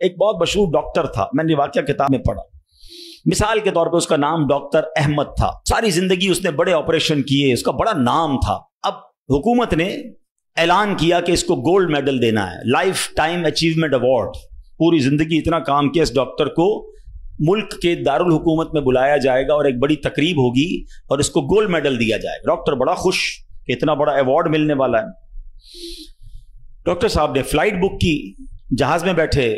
ایک بہت مشہور ڈاکٹر تھا، میں نے واقعہ کتاب میں پڑھا. مثال کے طور پہ اس کا نام ڈاکٹر احمد تھا. ساری زندگی اس نے بڑے آپریشن کیے، اس کا بڑا نام تھا. اب حکومت نے اعلان کیا کہ اس کو گولڈ میڈل دینا ہے، لائف ٹائم اچیومنٹ ایوارڈ. پوری زندگی اتنا کام کیا، اس ڈاکٹر کو ملک کے دارالحکومت میں بلایا جائے گا اور ایک بڑی تقریب ہوگی اور اس کو گولڈ میڈل دیا جائے گا. ڈاکٹر بڑا خوش کہ اتنا بڑا ایوارڈ ملنے والا ہے. ڈاکٹر صاحب نے فلائٹ بک کی، جہاز میں بیٹھے.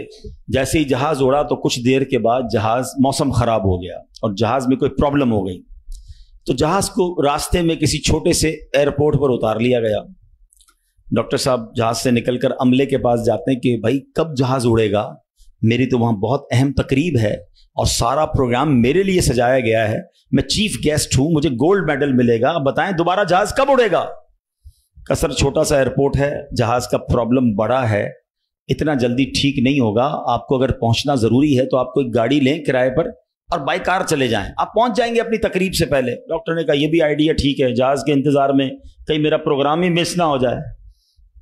جیسے ہی جہاز اڑا تو کچھ دیر کے بعد موسم خراب ہو گیا اور جہاز میں کوئی پرابلم ہو گئی. تو جہاز کو راستے میں کسی چھوٹے سے ایئرپورٹ پر اتار لیا گیا. ڈاکٹر صاحب جہاز سے نکل کر عملے کے پاس جاتے ہیں کہ بھائی کب جہاز اڑے گا، میری تو وہاں بہت اہم تقریب ہے اور سارا پروگرام میرے لیے سجایا گیا ہے، میں چیف گیسٹ ہوں، مجھے گولڈ میڈل ملے گا، بتائیں دوبارہ جہاز کب اڑے گا. کثر چھوٹا سا ایئرپورٹ ہے، جہاز کا پرابلم بڑا ہے، اتنا جلدی ٹھیک نہیں ہوگا. آپ کو اگر پہنچنا ضروری ہے تو آپ کو ایک گاڑی لیں کرائے پر اور بائی کار چلے جائیں، آپ پہنچ جائیں گے اپنی تقریب سے پہلے. ڈاکٹر نے کہا یہ بھی آئیڈیا ٹھیک ہے، جہاز کے انتظار میں کہیں میرا پروگرام ہی مس نہ ہو جائے.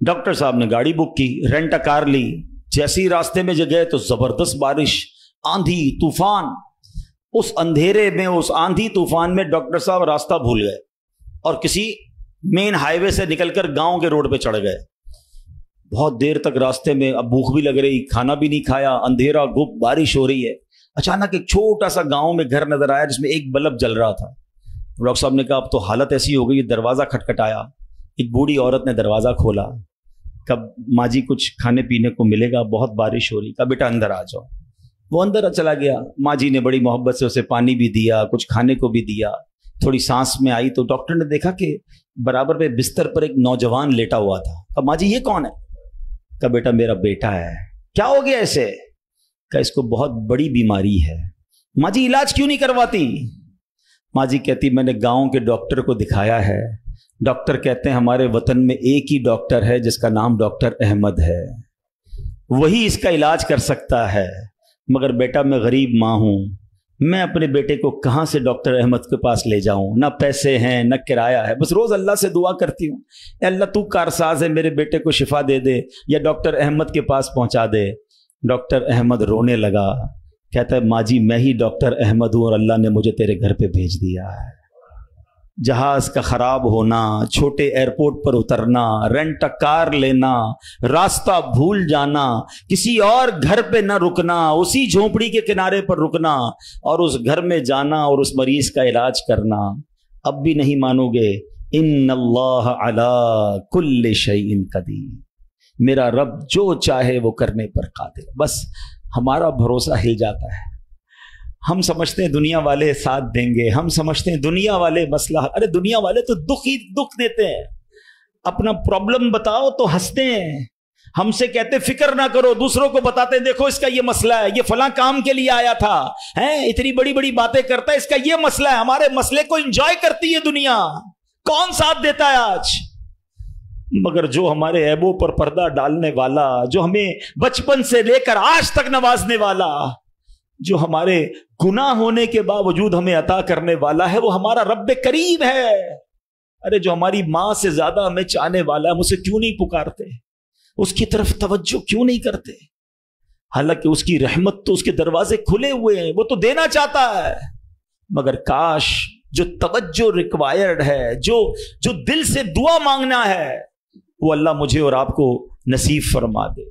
ڈاکٹر صاحب نے گاڑی بک کی، رینٹ کار لی. جیسے ہی راستے میں گئے تو زبردست بارش، آندھی طوفان. اس اندھیرے میں، اس آندھی طوفان میں ڈاکٹر صاحب راستہ بھول گئے اور کسی مین ہائی وے سے نکل کر گاؤں کے روڈ پہ چڑھ گئے. بہت دیر تک راستے میں، اب بھوک بھی لگ رہی، کھانا بھی نہیں کھایا، اندھیرا گپ، بارش ہو رہی ہے. اچانک ایک چھوٹا سا گاؤں میں گھر نظر آیا جس میں ایک بلب جل رہا تھا. ڈاکٹر صاحب نے کہا اب تو حالت ایسی ہو گئی، دروازہ کھٹکھٹایا. ایک بوڑھی عورت نے دروازہ کھولا. کب ماں جی کچھ کھانے پینے کو ملے گا، بہت بارش ہو رہی. کہا بیٹا اندر آ جاؤ. وہ اندر چلا گیا. ماں جی نے بڑی محبت سے اسے پانی بھی دیا، کچھ کھانے کو بھی دیا. تھوڑی سانس میں آئی تو ڈاکٹر نے دیکھا کہ برابر پہ بستر پر ایک نوجوان لیٹا ہوا تھا. کہا ماں جی یہ کون ہے؟ کہا بیٹا میرا بیٹا ہے. کیا ہو گیا اسے؟ کہا اس کو بہت بڑی بیماری ہے. ماں جی علاج کیوں نہیں کرواتی؟ ماں جی کہتی میں نے گاؤں کے ڈاکٹر کو دکھایا ہے، ڈاکٹر کہتے ہیں ہمارے وطن میں ایک ہی ڈاکٹر ہے جس کا نام ڈاکٹر احمد ہے، وہی اس کا علاج کر سکتا ہے. مگر بیٹا میں غریب ماں ہوں، میں اپنے بیٹے کو کہاں سے ڈاکٹر احمد کے پاس لے جاؤں؟ نہ پیسے ہیں نہ کرایہ ہے. بس روز اللہ سے دعا کرتی ہوں اے اللہ تو کارساز ہے، میرے بیٹے کو شفا دے دے یا ڈاکٹر احمد کے پاس پہنچا دے. ڈاکٹر احمد رونے لگا. کہتا ہے ماں جی میں ہی ڈاکٹر احمد ہوں اور اللہ نے مجھے تیرے گھر پہ بھیج دیا ہے. جہاز کا خراب ہونا، چھوٹے ایئرپورٹ پر اترنا، رینٹ کار لینا، راستہ بھول جانا، کسی اور گھر پہ نہ رکنا، اسی جھونپڑی کے کنارے پر رکنا اور اس گھر میں جانا اور اس مریض کا علاج کرنا. اب بھی نہیں مانو گے؟ ان اللہ علی کل شیء قدیر، میرا رب جو چاہے وہ کرنے پر قادر. بس ہمارا بھروسہ ہل جاتا ہے. ہم سمجھتے ہیں دنیا والے ساتھ دیں گے، ہم سمجھتے ہیں دنیا والے مسئلہ، ارے دنیا والے تو دکھ ہی دکھ دیتے ہیں. اپنا پرابلم بتاؤ تو ہنستے ہیں. ہم سے کہتے فکر نہ کرو، دوسروں کو بتاتے ہیں دیکھو اس کا یہ مسئلہ ہے، یہ فلاں کام کے لیے آیا تھا، اتنی بڑی بڑی باتیں کرتا ہے، اس کا یہ مسئلہ ہے. ہمارے مسئلے کو انجوائے کرتی ہے دنیا. کون ساتھ دیتا ہے آج؟ مگر جو ہمارے عیبوں پر پردہ ڈالنے والا، جو ہمیں بچپن سے لے کر آج تک نوازنے والا، جو ہمارے گناہ ہونے کے باوجود ہمیں عطا کرنے والا ہے، وہ ہمارا رب کریم ہے. ارے جو ہماری ماں سے زیادہ ہمیں چاہنے والا ہے، ہم اسے کیوں نہیں پکارتے؟ اس کی طرف توجہ کیوں نہیں کرتے؟ حالانکہ اس کی رحمت تو اس کے دروازے کھلے ہوئے ہیں، وہ تو دینا چاہتا ہے. مگر کاش جو توجہ ریکوائرڈ ہے، جو دل سے دعا مانگنا ہے، وہ اللہ مجھے اور آپ کو نصیب فرما دے.